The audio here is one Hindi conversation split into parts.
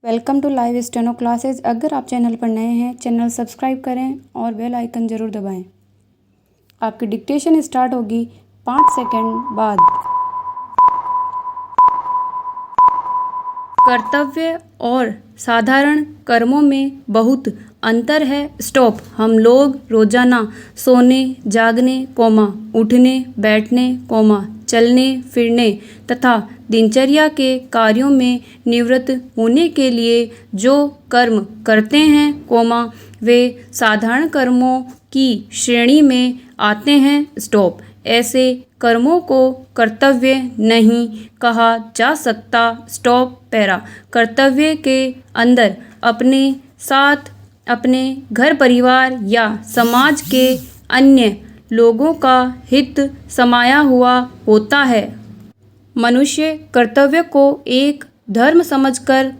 Welcome to live steno classes. अगर आप चैनल पर नए हैं, चैनल सब्सक्राइब करें और बेल आइकन ज़रूर दबाएं। आपकी डिक्टेशन स्टार्ट होगी 5 सेकंड बाद। कर्तव्य और साधारण कर्मों में बहुत अंतर है। स्टॉप। हम लोग रोजाना सोने, जागने, उठने, बैठने, चलने फिरने तथा दिनचर्या के कार्यों में निवृत्त होने के लिए जो कर्म करते हैं, वे साधारण कर्मों की श्रेणी में आते हैं। स्टॉप। ऐसे कर्मों को कर्तव्य नहीं कहा जा सकता। Stop para. कर्तव्य के अंदर अपने साथ अपने घर परिवार या समाज के अन्य लोगों का हित समाया हुआ होता है। मनुष्य कर्तव्य को एक धर्म समझकर,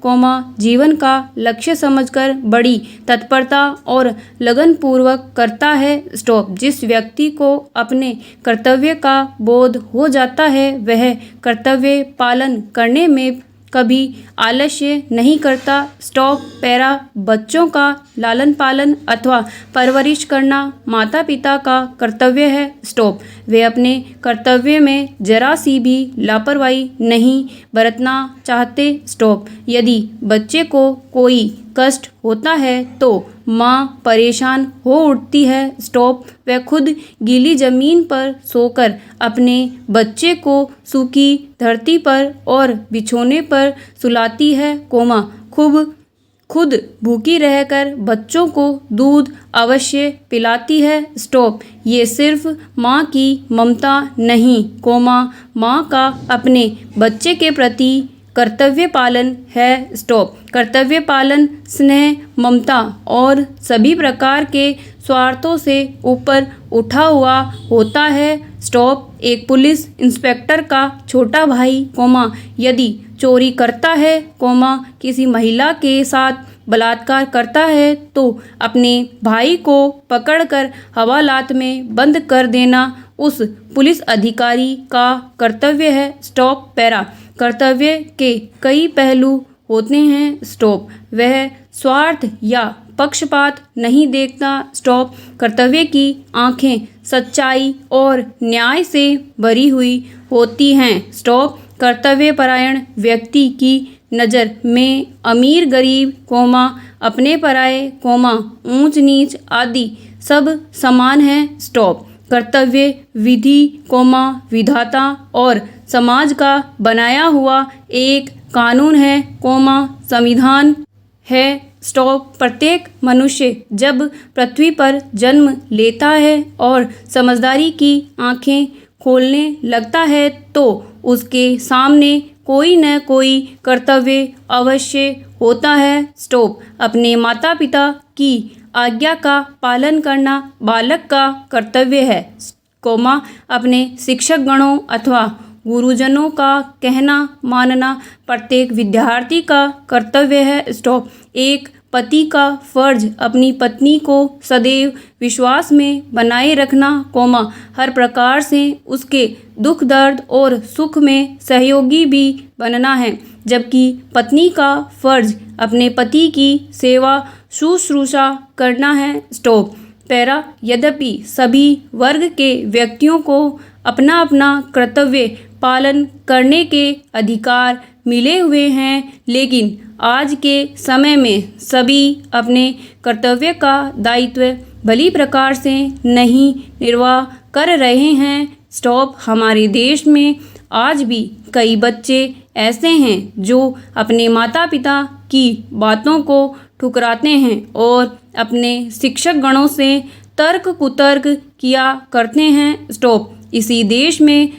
जीवन का लक्ष्य समझकर बड़ी तत्परता और लगनपूर्वक करता है। स्टॉप। जिस व्यक्ति को अपने कर्तव्य का बोध हो जाता है, वह कर्तव्य पालन करने में कभी आलस्य नहीं करता। Stop para. बच्चों का लालन पालन अथवा परवरिश करना माता पिता का कर्तव्य है। स्टॉप। वे अपने कर्तव्य में जरा सी भी लापरवाही नहीं बरतना चाहते। स्टॉप। यदि बच्चे को कोई कष्ट होता है तो माँ परेशान हो उठती है। स्टॉप। वह खुद गीली जमीन पर सोकर अपने बच्चे को सूखी धरती पर और बिछोने पर सुलाती है, खुद भूखी रहकर बच्चों को दूध अवश्य पिलाती है। स्टॉप। ये सिर्फ माँ की ममता नहीं, माँ का अपने बच्चे के प्रति कर्तव्य पालन है। स्टॉप। कर्तव्य पालन स्नेह, ममता और सभी प्रकार के स्वार्थों से ऊपर उठा हुआ होता है। स्टॉप। एक पुलिस इंस्पेक्टर का छोटा भाई, यदि चोरी करता है, किसी महिला के साथ बलात्कार करता है तो अपने भाई को पकड़कर हवालात में बंद कर देना उस पुलिस अधिकारी का कर्तव्य है। Stop para. कर्तव्य के कई पहलू होते हैं। स्टॉप। वह स्वार्थ या पक्षपात नहीं देखता। स्टॉप। कर्तव्य की आंखें सच्चाई और न्याय से भरी हुई होती हैं। स्टॉप। कर्तव्यपरायण व्यक्ति की नज़र में अमीर गरीब, अपने पराये, ऊंच नीच आदि सब समान हैं। स्टॉप। कर्तव्य विधि, विधाता और समाज का बनाया हुआ एक कानून है, संविधान है। स्टॉप। प्रत्येक मनुष्य जब पृथ्वी पर जन्म लेता है और समझदारी की आंखें खोलने लगता है तो उसके सामने कोई न कोई कर्तव्य अवश्य होता है। स्टॉप। अपने माता पिता की आज्ञा का पालन करना बालक का कर्तव्य है, अपने शिक्षक गणों अथवा गुरुजनों का कहना मानना प्रत्येक विद्यार्थी का कर्तव्य है। स्टॉप। एक पति का फर्ज अपनी पत्नी को सदैव विश्वास में बनाए रखना, हर प्रकार से उसके दुख दर्द और सुख में सहयोगी भी बनना है, जबकि पत्नी का फर्ज अपने पति की सेवा शुश्रूषा करना है। Stop para. यद्यपि सभी वर्ग के व्यक्तियों को अपना अपना कर्तव्य पालन करने के अधिकार मिले हुए हैं, लेकिन आज के समय में सभी अपने कर्तव्य का दायित्व भली प्रकार से नहीं निर्वाह कर रहे हैं। स्टॉप। हमारे देश में आज भी कई बच्चे ऐसे हैं जो अपने माता पिता की बातों को ठुकराते हैं और अपने शिक्षक गणों से तर्क कुतर्क किया करते हैं। स्टॉप। इसी देश में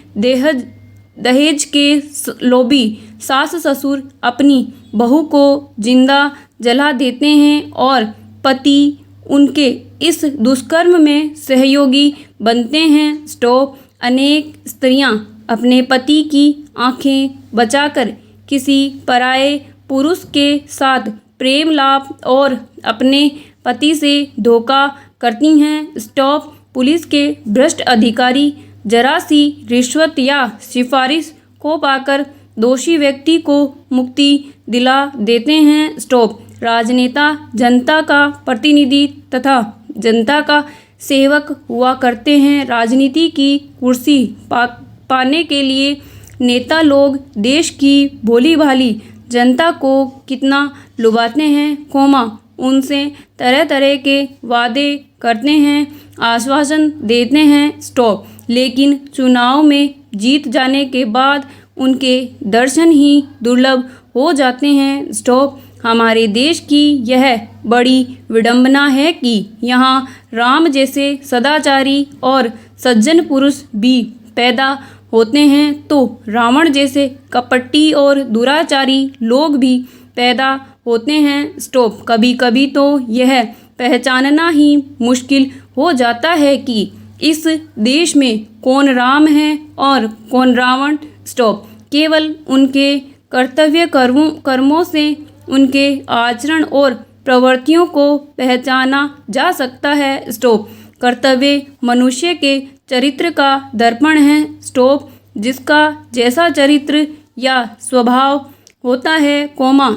दहेज के लोभी सास ससुर अपनी बहू को जिंदा जला देते हैं और पति उनके इस दुष्कर्म में सहयोगी बनते हैं। स्टॉप। अनेक स्त्रियां अपने पति की आंखें बचाकर किसी पराये पुरुष के साथ प्रेम लाभ और अपने पति से धोखा करती हैं। स्टॉप। पुलिस के भ्रष्ट अधिकारी जरा सी रिश्वत या सिफारिश को पाकर दोषी व्यक्ति को मुक्ति दिला देते हैं। स्टॉप। राजनेता जनता का प्रतिनिधि तथा जनता का सेवक हुआ करते हैं। राजनीति की कुर्सी पाने के लिए नेता लोग देश की भोली भाली जनता को कितना लुभाते हैं, कोमा उनसे तरह तरह के वादे करते हैं, आश्वासन देते हैं। स्टॉप। लेकिन चुनाव में जीत जाने के बाद उनके दर्शन ही दुर्लभ हो जाते हैं। स्टॉप। हमारे देश की यह बड़ी विडंबना है कि यहाँ राम जैसे सदाचारी और सज्जन पुरुष भी पैदा होते हैं तो रावण जैसे कपटी और दुराचारी लोग भी पैदा होते हैं। स्टॉप। कभी कभी तो यह पहचानना ही मुश्किल हो जाता है कि इस देश में कौन राम है और कौन रावण। स्टॉप। केवल उनके कर्तव्य कर्मों से उनके आचरण और प्रवृत्तियों को पहचाना जा सकता है। स्टॉप। कर्तव्य मनुष्य के चरित्र का दर्पण है। स्टॉप। जिसका जैसा चरित्र या स्वभाव होता है, कोमा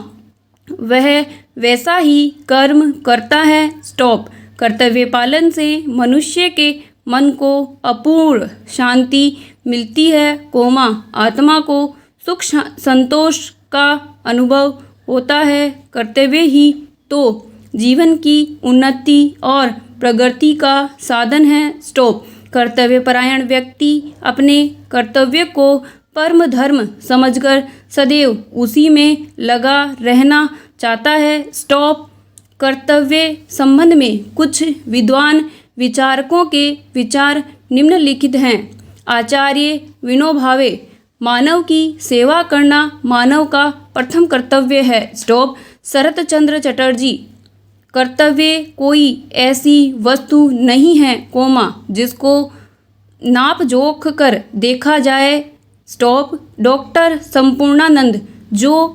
वह वैसा ही कर्म करता है। स्टॉप। कर्तव्य पालन से मनुष्य के मन को अपूर्व शांति मिलती है, कोमा आत्मा को सुख संतोष का अनुभव होता है। कर्तव्य ही तो जीवन की उन्नति और प्रगति का साधन है। स्टॉप। कर्तव्यपरायण व्यक्ति अपने कर्तव्य को परम धर्म समझकर सदैव उसी में लगा रहना चाहता है। स्टॉप। कर्तव्य संबंध में कुछ विद्वान विचारकों के विचार निम्नलिखित हैं। आचार्य विनोबा भावे, मानव की सेवा करना मानव का प्रथम कर्तव्य है। स्टॉप। शरत चंद्र चटर्जी, कर्तव्य कोई ऐसी वस्तु नहीं है, कोमा जिसको नाप जोख कर देखा जाए। स्टॉप। डॉक्टर संपूर्णानंद, जो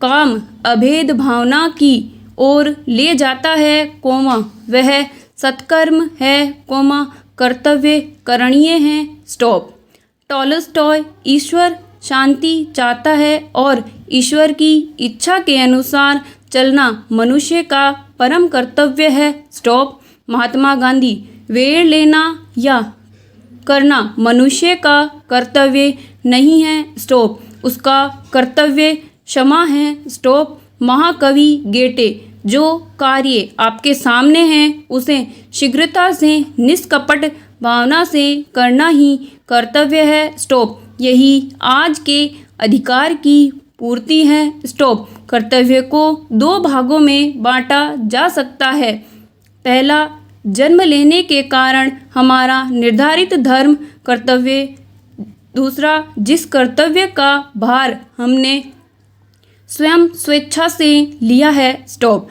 काम अभेद भावना की ओर ले जाता है, कोमा वह सत्कर्म है, कोमा कर्तव्य करणीय है। स्टॉप। टॉलस्टॉय, ईश्वर शांति चाहता है और ईश्वर की इच्छा के अनुसार चलना मनुष्य का परम कर्तव्य है। स्टॉप। महात्मा गांधी, वेर लेना या करना मनुष्य का कर्तव्य नहीं है। स्टॉप। उसका कर्तव्य क्षमा है। स्टॉप। महाकवि गेटे, जो कार्य आपके सामने है उसे शीघ्रता से निष्कपट भावना से करना ही कर्तव्य है। स्टॉप। यही आज के अधिकार की पूर्ति है। स्टॉप। कर्तव्य को दो भागों में बांटा जा सकता है। पहला, जन्म लेने के कारण हमारा निर्धारित धर्म कर्तव्य। दूसरा, जिस कर्तव्य का भार हमने स्वयं स्वेच्छा से लिया है। स्टॉप।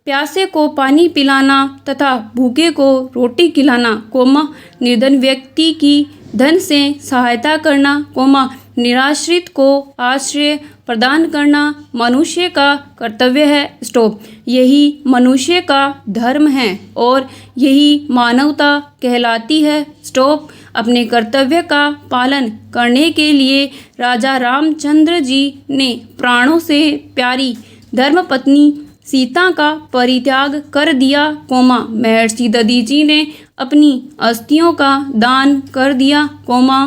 प्यासे को पानी पिलाना तथा भूखे को रोटी खिलाना, कोमा निर्धन व्यक्ति की धन से सहायता करना, कोमा निराश्रित को आश्रय प्रदान करना मनुष्य का कर्तव्य है। स्टॉप। यही मनुष्य का धर्म है और यही मानवता कहलाती है। स्टॉप। अपने कर्तव्य का पालन करने के लिए राजा रामचंद्र जी ने प्राणों से प्यारी धर्मपत्नी सीता का परित्याग कर दिया, कोमा महर्षि दधीची ने अपनी अस्थियों का दान कर दिया, कोमा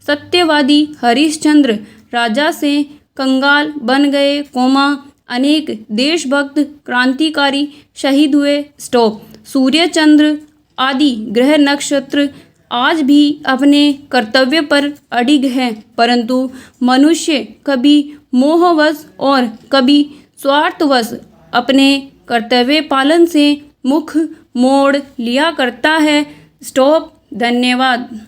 सत्यवादी हरिश्चंद्र राजा से कंगाल बन गए, कोमा अनेक देशभक्त क्रांतिकारी शहीद हुए। स्टॉप। सूर्य चंद्र आदि ग्रह नक्षत्र आज भी अपने कर्तव्य पर अडिग हैं, परंतु मनुष्य कभी मोहवश और कभी स्वार्थवश अपने कर्तव्य पालन से मुख मोड़ लिया करता है। स्टॉप। धन्यवाद।